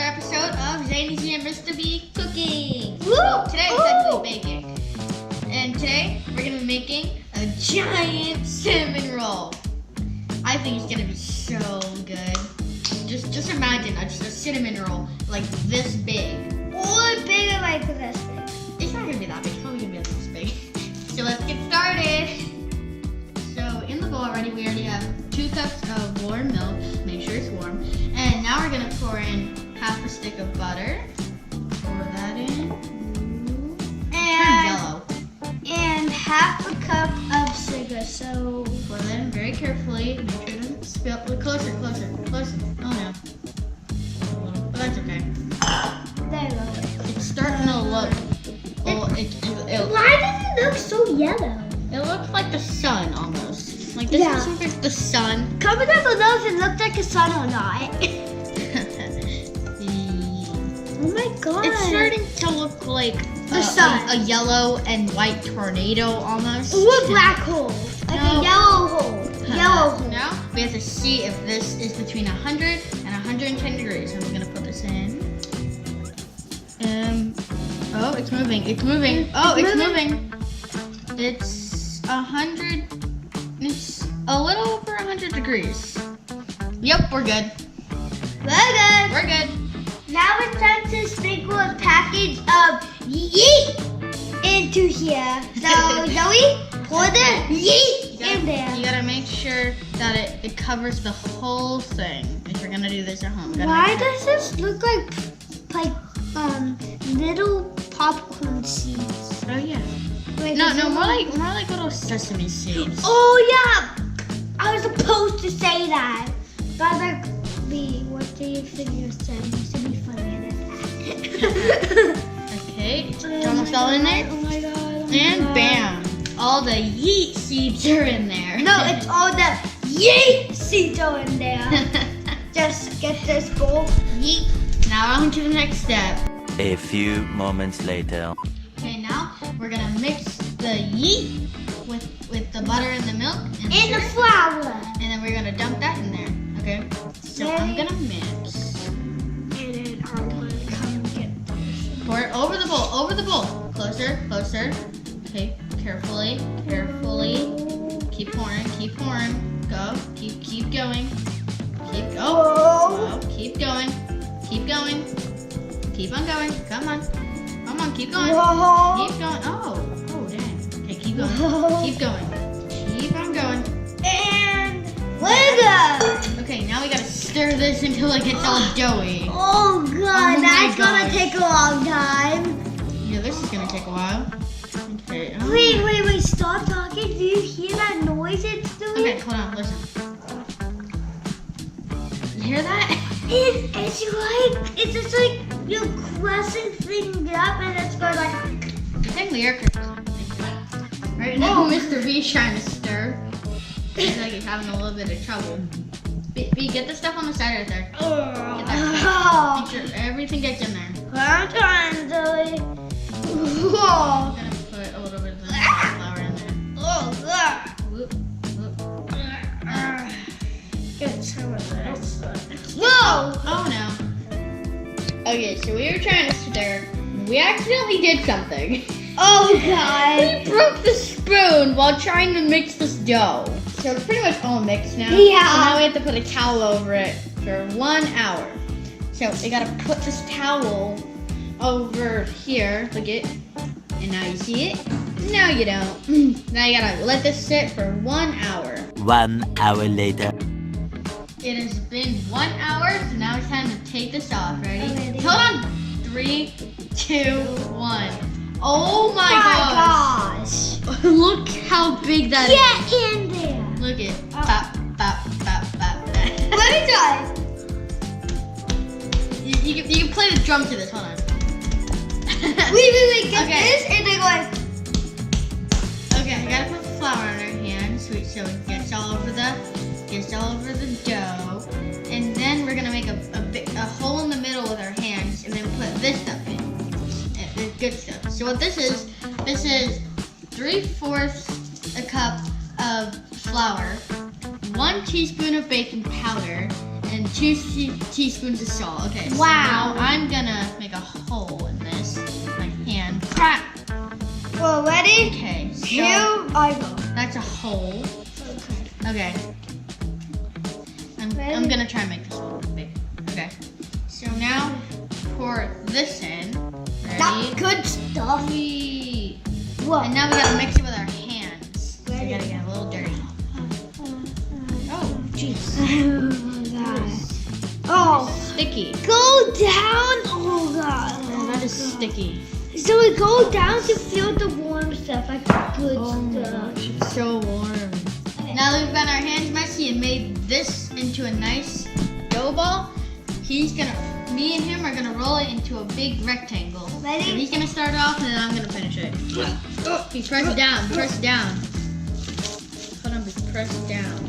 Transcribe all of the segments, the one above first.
episode of Zany's and Mr. B cooking. Woo! So today it's actually baking. And today we're gonna be making a giant cinnamon roll. I think it's gonna be so good. Just imagine a cinnamon roll like this big. Or bigger like this big. It's not gonna be that big, it's probably gonna be like this big. So let's get started. So in the bowl we already have 2 cups of warm milk. Make sure it's warm. And now we're gonna pour in half a stick of butter. Pour that in. Turn yellow. And half a cup of sugar. So pour that in very carefully. Make sure it doesn't spill. Closer. Oh no. But that's okay. There you go. It's starting to look. Why does it look so yellow? It looks like the sun almost. Like this looks like the sun. Comment down below if it looked like a sun or not. Oh my god. It's starting to look like the sun. A yellow and white tornado almost. Or a black hole. Like a yellow hole. Yellow hole. Now we have to see if this is between 100 and 110 degrees. And we're gonna put this in. Oh, it's moving. It's moving. Oh, it's moving. It's 100. It's a little over 100 degrees. Yep, we're good. We're good. Now it's time to sprinkle a package of yeast into here. So, Zoe, pour the yeast in there. You gotta make sure that it covers the whole thing if you're gonna do this at home. Why does this look like little popcorn seeds? Oh yeah. Like No, more like little sesame seeds. Oh yeah, I was supposed to say that. But I was like, B, what do you think you're saying? You should be funnier than that. Okay, it's almost all in there. Oh my god. And bam, all the yeast seeds are in there. No, it's all the yeast seeds are in there. Just get this bowl. Yeet. Now on to the next step. A few moments later. Okay, now we're gonna mix the yeast with the butter and the milk and the flour. and then we're gonna dump that in there. Okay, so I'm gonna mix. And then I'm gonna come and get this. Pour it over the bowl. Closer. Okay, carefully. Keep pouring. Go. Keep going. Oh. Keep going. Keep on going. Come on, keep going. Whoa. Keep going. Oh dang. Okay, keep going. Keep on going. And we're good. Okay, now we gotta stir this until it gets all doughy. Oh god, Oh that's my gonna gosh. take a long time. Yeah, this is gonna take a while. Okay. Wait, stop talking. Do you hear that noise it's doing? Okay, hold on, listen. You hear that? It's just like you're pressing things up and it's going like. I think the air conditioner. Right now, Mr. B's trying to stir. He's like he's having a little bit of trouble. B, get the stuff on the side right there. Get that stuff. Make sure everything gets in there. I'm trying, Zoe. I'm gonna put a little bit of the flour in there. Oh god. Whoop. Get some of this. Whoa! Oh no. Okay, so we were trying to stir. We accidentally did something. Oh god. We broke the spoon while trying to mix this dough. So it's pretty much all mixed now. Yeah. So now we have to put a towel over it for 1 hour. So we gotta put this towel over here. Look it. And now you see it. No, you don't. Now you gotta let this sit for 1 hour. 1 hour later. It has been 1 hour, so now it's time to take this off. Ready? Okay. Hold on. 3, 2, 1. Oh my gosh. Look how big that Get in there. is. Look it. Bop. Let me try. You can play the drum to this. Hold on. Wait. Get Okay. this and then go. Okay, I gotta put the flour on our hands so it gets all over the dough. And then we're gonna make a hole in the middle with our hands and then put this stuff in. The good stuff. So what this is 3/4 cup of flour, 1 teaspoon of baking powder, and and 2 teaspoons of salt. Okay, so Wow. now I'm gonna make a hole in this with my hand. Crap! Well, ready? Okay, so Here I go. that's a hole. Okay. Okay. I'm gonna try and make this a little big. Okay. So now pour this in. Ready? That's good stuff. Sweet. Whoa. And now we gotta mix it with our hands. So we Ready? gotta get a little dirty. Oh, jeez. Oh, God. Oh, Sticky. go down. Oh, God. Oh, that is sticky. So we go down to feel the warm stuff, like good Oh my stuff. gosh, it's so warm. Now that we've got our hands messy and made this into a nice dough ball, me and him are gonna roll it into a big rectangle. Ready? So he's gonna start off and then I'm gonna finish it. He press down, press down. Hold on, just press down.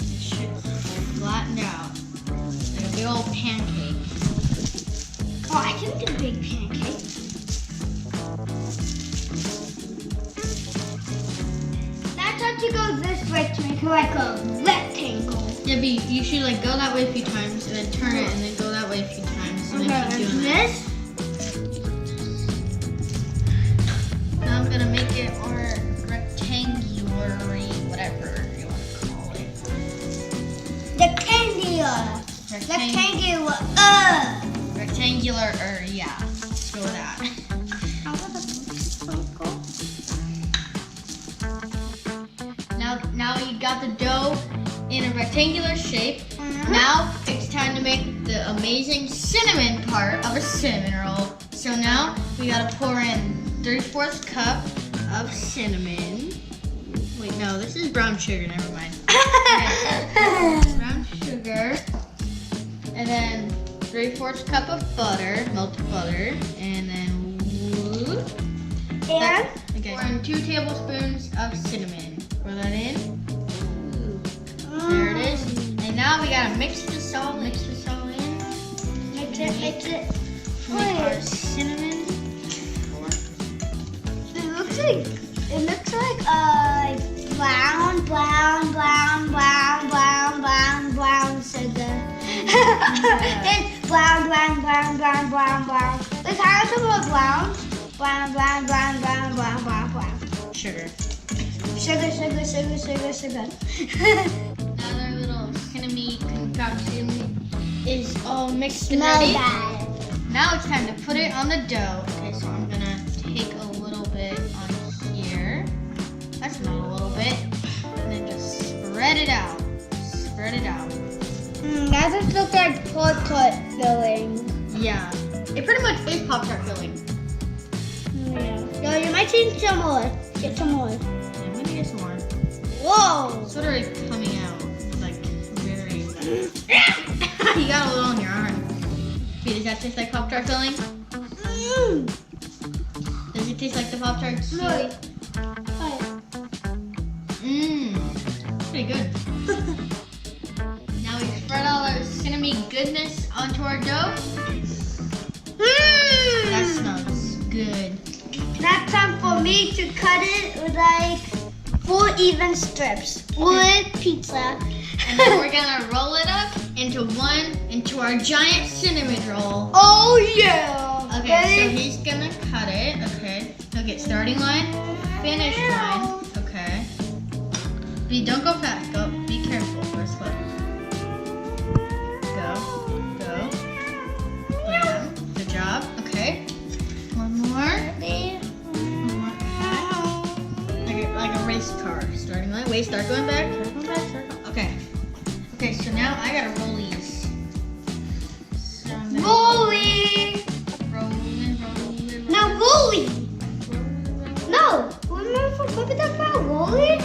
It should flatten out like a big old pancake. Oh, I can do big pancakes. That's how to go this way to make it like a rectangle. Yeah, but you should like go that way a few times and then turn it and then go that way a few times and then keep doing that. This. Now I'm gonna make it more rectangular, whatever you want to call it. Rectangular. Rectangular, yeah. Let's go with that. Now you got the dough in a rectangular shape. Now it's time to make the amazing cinnamon part of a cinnamon roll. So now we gotta pour in 3/4 cup of cinnamon. Wait, no, this is brown sugar, never mind. Okay. Brown sugar. And then 3/4 cup of butter, melted butter. And then And okay. Pour in 2 tablespoons of cinnamon. Pour that in. There it is. And now we gotta mix this all in. mix it. Make our Wait. cinnamon. It looks like brown sugar. Then brown. It's how to go brown. Sugar. Sugar. Now our little cinnamon concoction is all mixed and Smell ready. that. Now it's time to put it on the dough. Okay, so I'm gonna take a little bit on here. That's not a little bit. And then just spread it out. That just looks like Pop-Tart filling. Yeah. It pretty much is Pop-Tart filling. Yeah. No, you might need some more. Get some more. Yeah, I'm gonna get some more. Whoa. It's literally coming out like very. You got a little on your arm. Does that taste like Pop-Tart filling? Does it taste like the Pop-Tart chewy? Pretty good. Now we spread all our cinnamon goodness onto our dough. That smells good. Now time for me to cut it with like 4 even strips. Wood pizza. And then we're gonna roll it up into our giant cinnamon roll. Oh yeah. Okay, so he's gonna cut it. Okay, starting line, finish line. Okay. Don't go fast. Be careful. First look. Go. Yeah. Good job. Okay. One more. Like a race car. Starting line. Wait, start going back. Okay. Okay, so now I gotta roll these. So I'm gonna Rolling. rolling. Now rolling. No. Remember what we talked about rolling?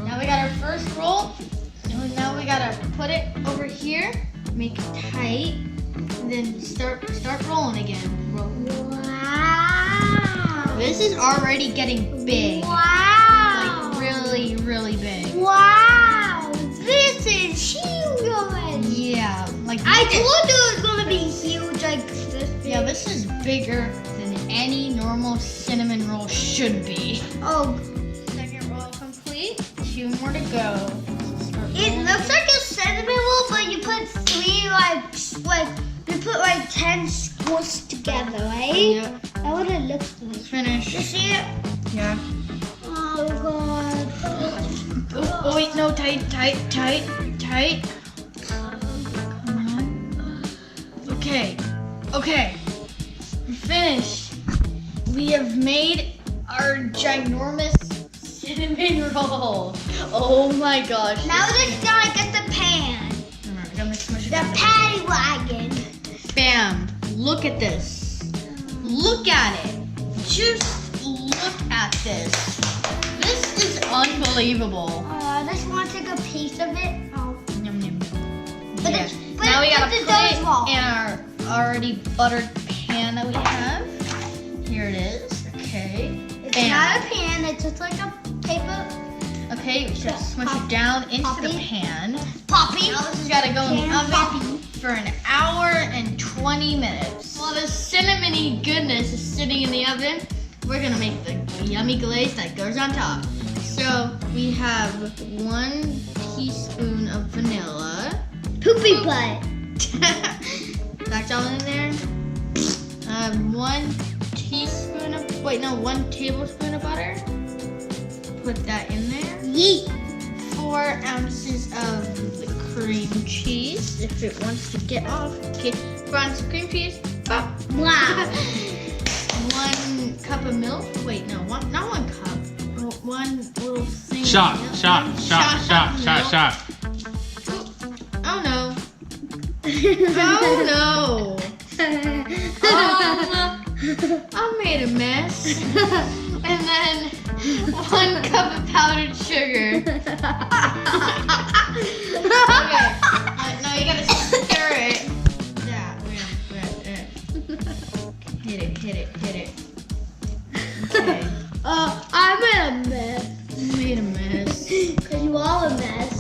Now we got our first roll. And now we gotta put it over here, make it tight, and then start rolling again. Roll. Wow. This is already getting big. Wow. Like really big. Wow. This is huge already. Yeah, like I told you it was gonna be huge like this. yeah, this is bigger than any normal cinnamon roll should be. Oh. Second roll complete. 2 more to go. It looks like a cinnamon roll, but you put 3 you put 10 squished together, right? Yep. That's what it looks like. It's finished. You see it? Yeah. Oh god. Oh wait, no, tight. Come on. Okay. We're finished. We have made our ginormous cinnamon roll. Oh my gosh. Now let's gotta get the pan. Alright, I'm gonna smush it The down. patty wagon. Bam. Look at this. Look at it. Just look at this. This is unbelievable. I just want to take a piece of it. Oh. Yum, yum, yum. But Yeah. it's- but Now we it's gotta just put a it roll. in our already buttered pan that we have. Here it is. Okay. It's Bam. not a pan, it's just like a paper Okay, we should Yeah. smush it down into the Poppy. pan. poppy. Now this has got to go in the Pan oven poppy. for an hour and 20 minutes. While the cinnamony goodness is sitting in the oven, we're gonna make the yummy glaze that goes on top. So we have 1 teaspoon of vanilla. Poopy butt. That's all in there. 1 teaspoon of, 1 tablespoon of butter. Put that in there. Yeet. 4 ounces of the cream cheese, if it wants to get off. Okay, 4 ounces of cream cheese. Oh. Wow. 1 cup of milk. Wait, no, not 1 cup. 1 little thing. of Shot. milk. Shot. Oh no. Oh no. I made a mess. And then 1 cup of powdered sugar. Okay. Now you gotta stir it. Yeah. Hit it. Okay. I made a mess. You made a mess. Cause you are a mess.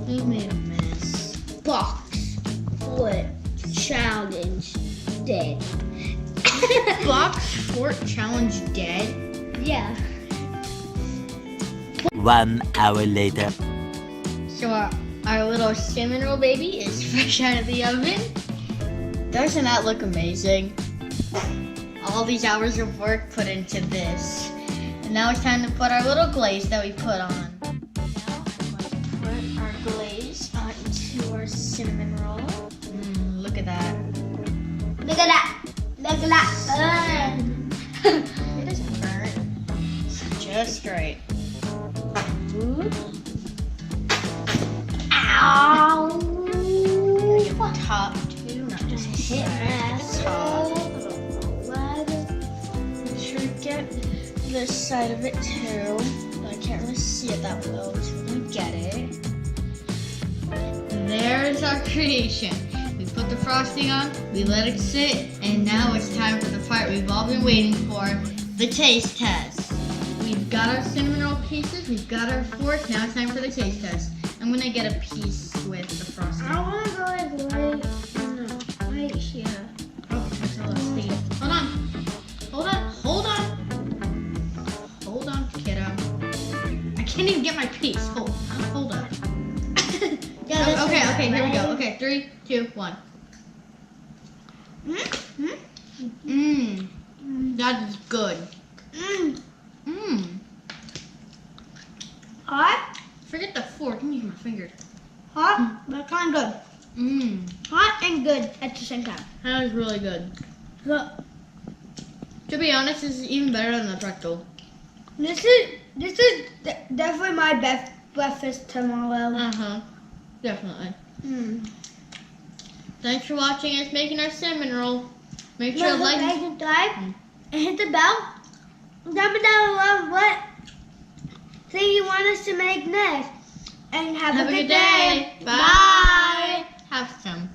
You made a mess. Box. Foot. Challenge. Dead. Box fort challenge dead. Yeah. 1 hour later. So our little cinnamon roll baby is fresh out of the oven. Doesn't that look amazing? All these hours of work put into this. And now it's time to put our little glaze that we put on. Now let's put our glaze onto our cinnamon roll. Look at that. Look at that. Look at that. It doesn't burn. It's just right. Ow. Gotta get the top too, not just the Hit side. Top. What? Make sure to get this side of it too. I can't really see it that well, so we're gonna get it. There's our creation. We put the frosting on, we let it sit, and now it's time for the part we've all been waiting for, the taste test. We've got our cinnamon roll pieces, we've got our fork, now it's time for the taste test. I'm gonna get a piece with the frosting. I want to go right here. Oh, there's a little sticky. Hold on, kiddo. I can't even get my piece. Hold up. Yeah, Oh, okay, here we go. Okay, 3, 2, 1. That is good. Hot? Forget the fork, I'm using my fingers. Hot, but kind of good. Hot and good at the same time. That is really good. Look, To be honest, this is even better than the pretzel. this is definitely my best breakfast tomorrow. Definitely. Thanks for watching us making our cinnamon roll. Make sure to like. Subscribe and hit the bell. Comment down below what thing you want us to make next. And have a good day. Bye. Have some.